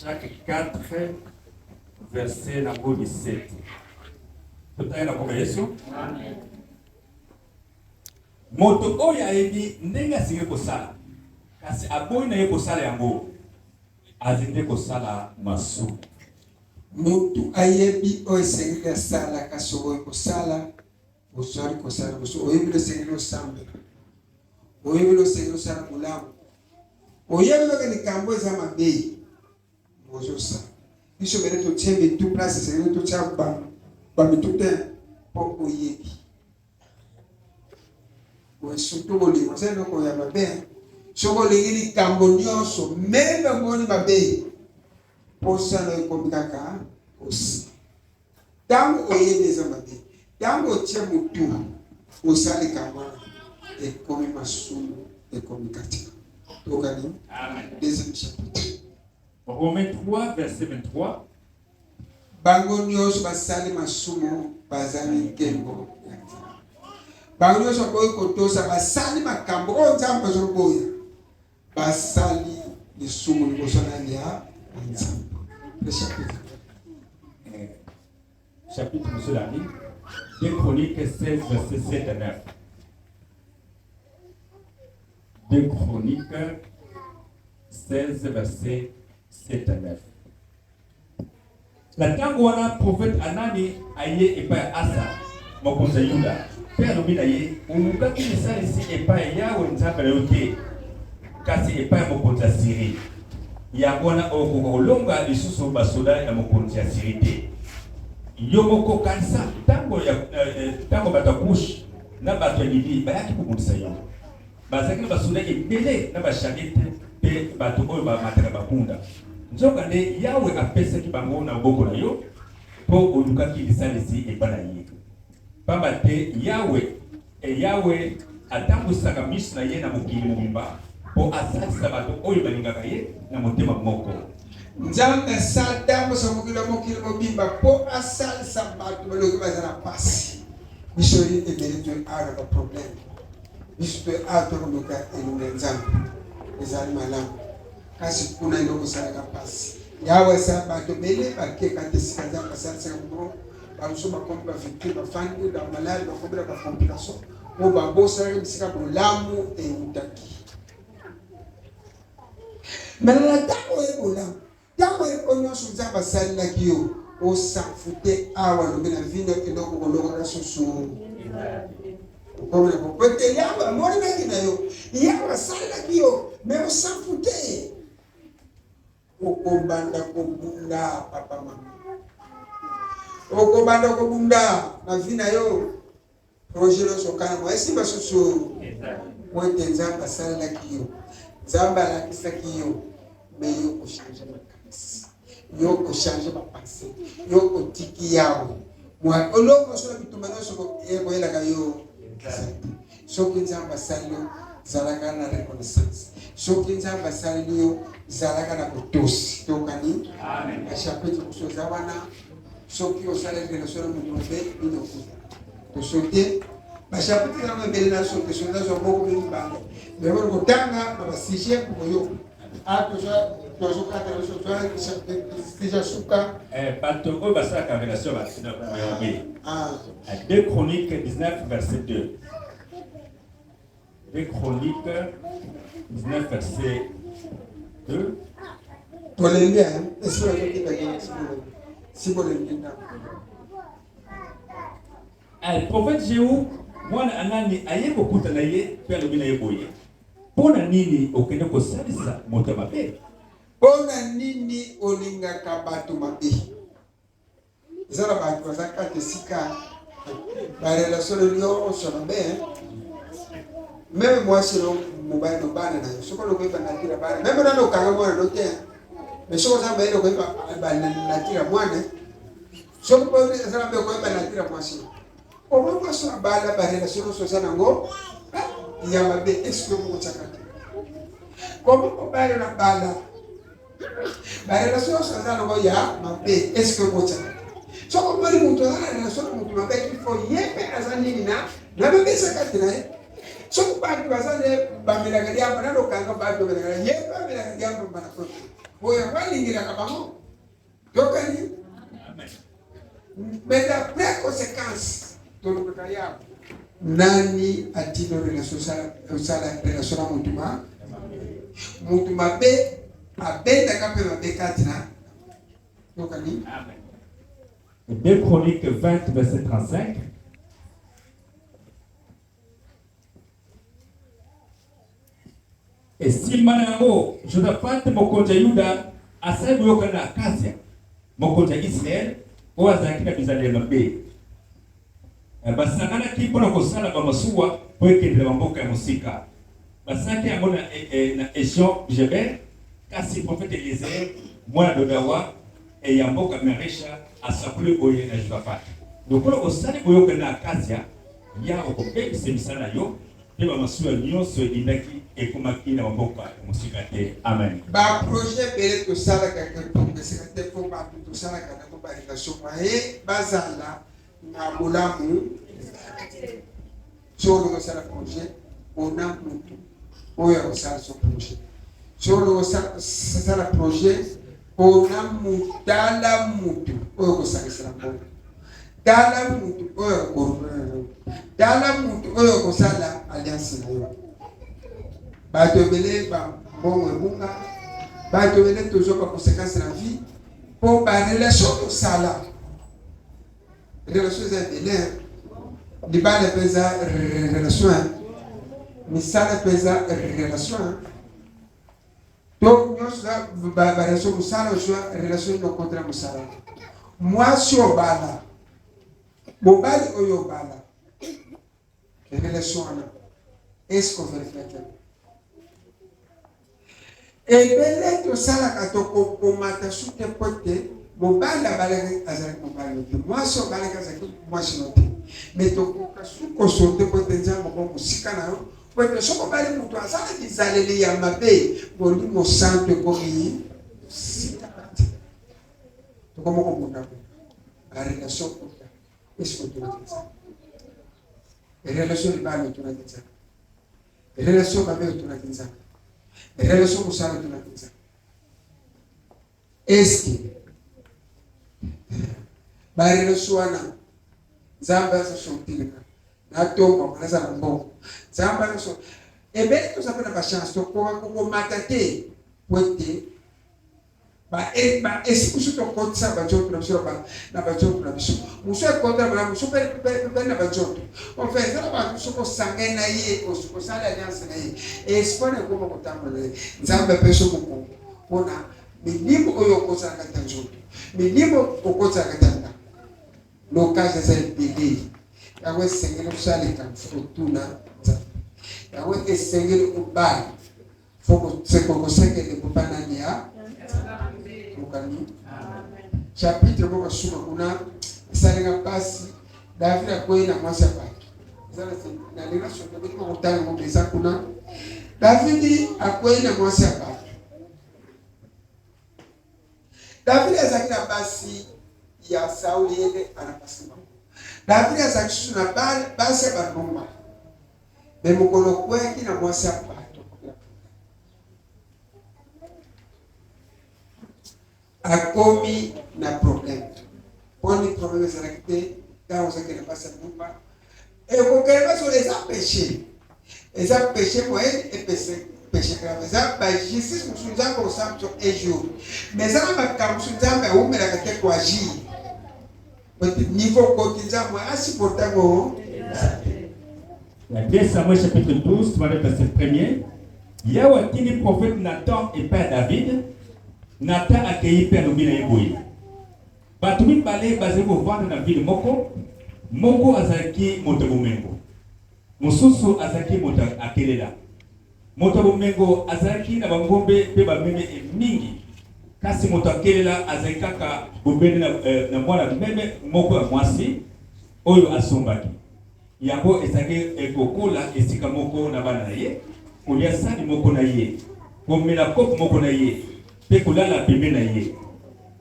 Jacques 4, verset 17. Tutaenda kwa Yesu. Amen. Moto oyo ayebi ndenge asili kosala. Kasi aboyi na ye kosala yango. Azinde kosala masu. Moto ayebi oyo esengeli kosala kasi oyo kosala ozwali kosala mosu oyebi osengeli osambela. Oyebi osengeli osala molamu. Oyebi loke likambo eza mabe. Mozosa. Biso bele totie bitu place esengeli totia bamitu te mpo oyebi. Surtout bolingo eza eloko ya mabe. Soko olingi likambo nyonso meme omoni mabe posana ekomi kaka osi. Ntango oyebi eza mabe, ntango otie motu osala likambo ekomi masumu ekomi katika. Tokani? Amen. Deuxième chapitre. Romains 3, verset 23. Bango nyonso basali masumu bazali nkembo. Bango nyonso boyi kotosa basali makambo oyo Nzambe azoboya. Basali lisumu liboso na Nzambe. Le chapitre. Chapitre monsieur l'ami. 2 Chroniques 16, verset 7 à 9. 2 Chroniques 16, verset 7 à 9. La tango wana prophète Anani aye epai Asa mokonzi Yuda. Pe alobi na ye olukaki misalisi epai Yawe Nzambe na yo te kasi epai mokonzi ya Syrie. Yango wana okolonga lisusu basoda ya mokonzi ya Syrie te. Yo moko kanisa tango bato ya Kush na bato ya Libi bayaki kobundisa yo. Bazalaki na basoda ebele na bashariete pe bato oyo bamataka bakunda. Nzoka nde Yawe apesaki bango na maboko na yo mpo olukaki lisalisi epai na ye. Pamba te Yawe atambwisaka miso na ye na mokili mobimba mpo asalisa bato oyo balingaka ye na motema moko. Nzambe atambusa mokili mobimba mpo asalisa bato baloki baza na pasi. Biso ebele to awa na baproblème. Biso to awa tokoluka elonga Nzambe ezali malamu. Kasi kuna eloko esalaka pasi. Yawe asala bato bele bakeka te sika Nzambe asalisaka bango. Bamuso bakomi bavictime bafandi bamaladi bakomi na bacomplication po babosalaki bisika bolamu eutaki. Maintenant ntango oyebolamu ntango oyo nyonso Nzambe asalelaki yo osanfute awa lobi na vino eloko kolokaka susu. Okomona popete Yawe amonelaki na yo Yawe asalelaki yo me osanfute. Okobanda kobunda papa mama. Okobanda kobunda na vina yo projet lo sokana mo esi basusu mwete Nzambe asalelaki yo Nzambe alakisaki yo me yo kochange makanisi yo kochange bapase yo kotiki Yawe mwa oloko sola bitumba nyonso ekoyelaka yo soki Nzambe asali yo zalaka na reconnaissance soki Nzambe asali yo zalaka na kotosi tokani. Amen. Chapitre kusoza wana soki osala relation na mutumbe inokuta tosote bachapitre na mbele na soki sonda zo boko mbanga lero kotanga na basije kuyo atoza kata so déjà suka bato oyo basalaka relation batina mayobe. 2 Chroniques 19 verset 2. 2 Chroniques 19 verset 2. Tolendia espero que te le prophète Jéhu mwana Anani aye kokuta na ye pe alobi na ye boye pona nini okende kosalisa moto mabe. Pona nini olingaka bato mabe. Ezala bato bazaka tesika ba relation nyonso mabe. Même moi selo mobile no bana na soko lo kweba na kila bana même na okanga mwana no te mais soko za bailo kweba na kila mwana soko po ezala be kweba na kila mwasi o mo so bala ba relation so sana ngo ya mabe expo mo chakati como ko bala na bala ba relation so sana ngo ya mabe expo mo chakati soko mo ni mtu ana relation mtu mabe kifo yepe azani na mabe sakati na so batu bazale bamelagaliamba na lokanga batu bamelagaliamba yepa bamelagaliamba bana kwa oyo balingiraka bango tokani. Mais d'après conséquence tolobeka yabo nani atino relation osala relation na mutu mabe abendaka mpe mabe kati na tokani. 2 Chroniques 20 verset 35. Esima yango Josaphat mokonzi ya Yuda asali boyoka na Akazia mokonzi ya Israel oyo azalaki na bizaleli mabe. Basanganaki mpona kosala bamasuwa po ekendela bamboka ya mosika. Basalaki yango na Ezion-Geber, kasi profete Eliezer mwana Dodawa ya mboka Maresha asakuli boye na Josaphat. Lokola osali boyoka na Akazia ya okobebisa misala yo mpe bamasuwa nyonso elindaki ekomaki na bamboka ya mosika te. Amen. Baprojet bele tosalaka topesaka te mpo bato tosalaka nango barelation maye bazala na bolamu. Solo kosala projet ona mutu oyo akosala so projet. Solo kosala projet ona mutala mutu oyo kosalisala mbongo. Dala mutu oyo korona. Dala mutu oyo kosala alliance na yo. Bato bele ba mbongo ebunga. Bato bele toujours ba conséquence na vie. Pour ba relation tosala. Relation za bele. Di bale pesa relation. Misala pesa relation. Donc nyonso ba relation musala oshwa relation no contre musala. Mwasi obala. Mobali oyo bala. Relation ana. Est-ce qu'on vérifie? Ebele tosala katoko komata sute pote mobali abalaki azalaki mobali te. Mwasi obalaki azalaki mwasi no te. Mais tokoka suko sote pote nzambo ko musika na yo. Pote soko bali mutu azala bizaleli ya mabe boli mo santo ko yi sita. Tokomo ko munda. La relation kota. Est-ce que tu as dit ça? Relation libano tu as dit ça. Relation mabe tu as dit ça. Relation musala tu as dit ça. Est-ce que ba relation ana zamba sa sotilika na tomba mwanza na mbongo zamba so ebe to sapena ba chance to ko matate pote ba esikusu to kotsa ba joto na biso na ba joto na biso muso kontra ba muso pe na ba joto on fait ça ba muso ko sangena ye ko sala alliance na ye espone ko ko tamole zamba peso ko ona milimo oyo ko sala ka joto milimo ko sala ka lokaje za bidii yawe sengelo shalika fortuna yawe esengelo ubali foko seko sengelo kupana ya mukani chapitre kwa suma kuna salinga basi David akwenda mwasa pake zana na lina shoto kwa kutana ngombe kuna David akwenda mwasa pake David azakina basi ya Sauli yeye anapasima. David azakishu na basi banuma. Bemukono kweki na mwasi apato. Akomi na problem. Poni problème c'est l'acte quand on sait que ne passe pas. Et qu'on quelqu'un sur les péchés. Les péchés moyens et péché grave. Ça ba justice musu nzambe osam sur un jour. Mais ça va comme musu nzambe o mela kate kwa agir. Niveau quotidien, moi, insupportable. La 2 Samuel chapitre 12, verset 1er. Yahweh prophète Nathan et père David. Nathan accueilli père Nobina Eboui. Batumi balé basé au vendre dans la ville Moko. Moko azaki Motabumengo. Mususu azaki Motakelela. Motabumengo azaki na bangombe pe bameme mingi. Kasi Motakelela azaki kaka bombeni na mwana meme moko ya mwasi oyo asombaki. Yango ezaki ekokola esika moko na bana na ye. Kolia sani moko na ye. Komela kopo moko na ye. Pe kolala pembe na ye.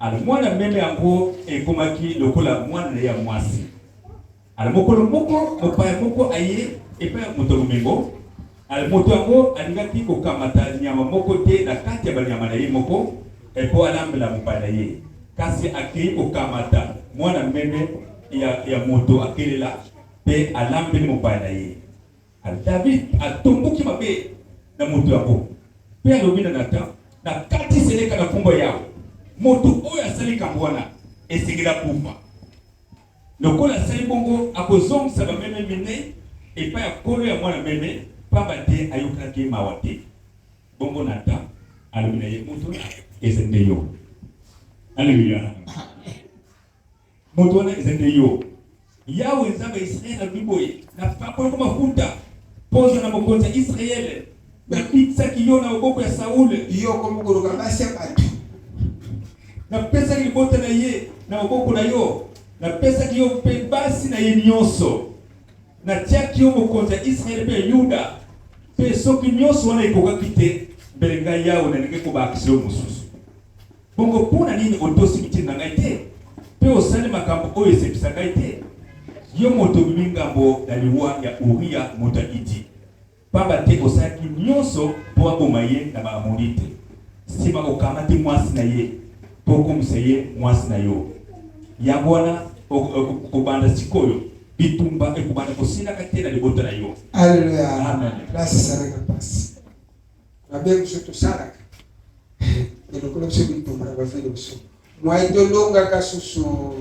Ala mwana meme yango ekomaki lokola mwana na ya mwasi. Ala mokolo moko mopaya moko aye epa Motabumengo. Ala moto yango alingaki kokamata nyama moko te na kati ya banyama na ye moko. epo alambela mupana ye kasi akei okamata mwana meme ya moto akelela pe alambeli mupana ye David atomboki mabe na moto yako pe alobi na Nathan na kati seleka na fumbo yao moto oyo asali kambwana esengela kufa lokola asali bongo akozongisa bameme mine epa ya kolo ya mwana meme pamba te ayokaki mawa te bongo Nathan alobi na ye moto ezende yo. Haleluya. Moto wana ezende yo. Yawe nzambe Israeli aluboye na papo ko mafuta poza na mokonza Israeli na pizza kiyo na oboko ya Saul yo ko mugoroka basi batu na pesa libota na ye na oboko na yo na pesa kiyo pe basi na ye nyonso na tia kiyo mokonza Israeli pe Yuda pe soki nyonso wana ikoka kite belenga yawe na nike ko ba akisio mususu bongo pona nini otosi mitina ngai te pe osali makambo oyo esepisa ngai te yo moto mingambo na liwa ya Uria moto iti pamba te osaki nyonso po aboma ye na baamoni te sima okamati mwasi na ye po okomisa ye mwasi na yo yango wana okobanda sikoyo bitumba ekobanda kosilaka te na libota na yo. Haleluya. Amen. Basi sana kapasi nabe mshoto sana ndio kuna mshoto bitumba na vile mshoto mwaidolonga kasusu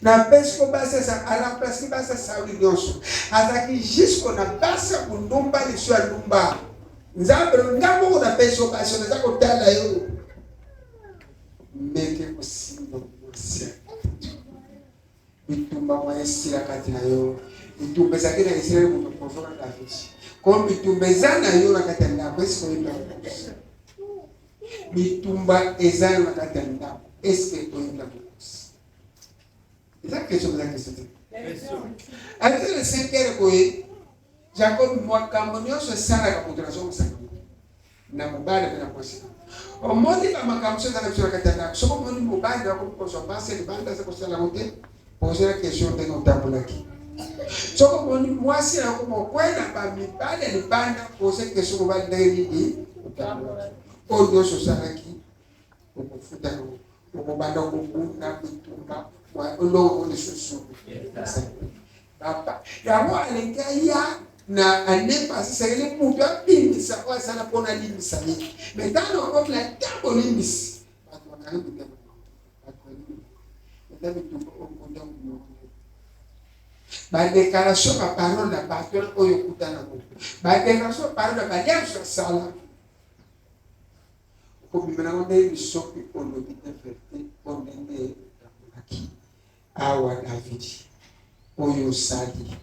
na pesko basa sa ala place basa sa ulionso azaki jusqu'o na basa kundumba liso ya lumba nzambe ngambo na pesko basa na zako tala yo meke kusimba kusia bitumba mwaesira kati na yo bitumba zakina Israeli muto kufoka David kwa bitumba zana yo na kati na pesko ndo bitumba ezana na kati na eske oinda eza question de la question. Alors le cinquième koye Jacob mwakambo nyonso sala ka modulation musaka na mobali na kwasi omoni ba makambo za na bisura katana soko moni mobali na ko so base de banda za ko sala mote poser la question de notable soko moni mwasi na ko kwenda ba mibali ni banda poser question ko bali ndeni di odio so sala ki ko futa ko banda ko na bitumba Ulo ni susu. Papa. Ya mo alikaya na anepa sasa ile mtu apimisa kwa sana pona limisa ni. Metano kwa la tambo limisi. Watu wanaanza kama watu wengine. Ndio mtu okonda mmoja. Ba déclaration pa parole na pasteur oyo kutana ko. Ba déclaration parole na balia sur sala. Ko bimena ngone bisopi ondo bitefete ondende aki. Awa David oyo sadi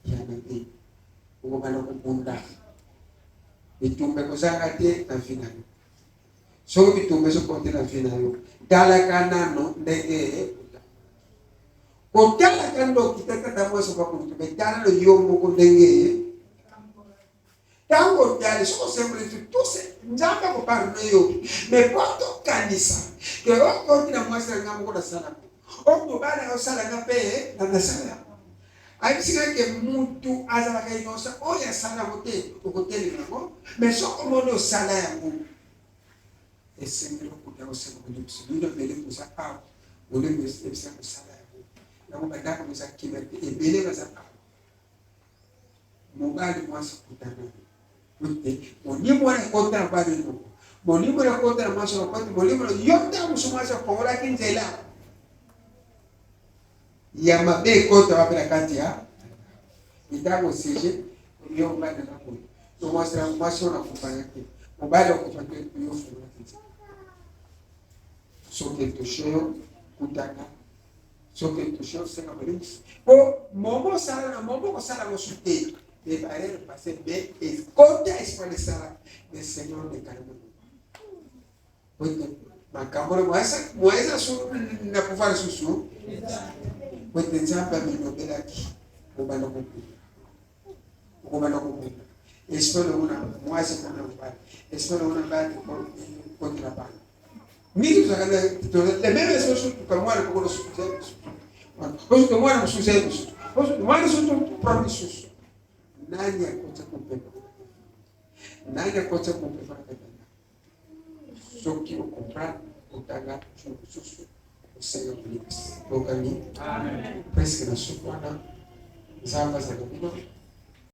ya nabii ugomana kubunda bitumbe kozanga te na finalo so bitumbe so konte na finalo dala kanano ndege ko dala kando kitaka damu so kwa kutumbe dala lo yomo ko ndege tango dala so semble tout c'est njamba ko parno yo mais poto kanisa ke o ko tina mwasa ngamo ko sana Ondo bana osala na pe na nasala. Aisika ke mutu azala ka inosa oya sala hote okoteli ngako mais soko mono sala yango. Esengelo kuta osema kudibusubido bele kusa pa. Ole mesebisa sala yango. Yango banda ko misa kimete ebele baza pa. Mobali mwasa kutana. Mute oni mwana kota bali no. Moni mwana kota mwasa kota moni mwana yonda musumasa kongola kinzela. Ya mabe kota wapela kati ya itango sije yo mbana na ko so mwasira mwasio na kufanya ke mobali okufanya yo funa kiti so que tosho kutana so que tosho senga balins po momo sala na momo ko sala mo sute de barrer passer be es kota espale sala de señor de carmo porque makambo mwasa su na kufanya susu Wete nzamba minobelaki mobana kopula. Mobana kopula. Espero una mwasi kuna mbali. Espero una mbali kontra bana. Mimi zakana le même chose que moi le kokolo succès. Parce que moi le succès. Parce que moi le succès promises. Nani akocha kupepa. Nani akocha kupepa. soki okomprendre otanga jour mosusu osenga polisi bokani presque na suku wana nzambe azala bino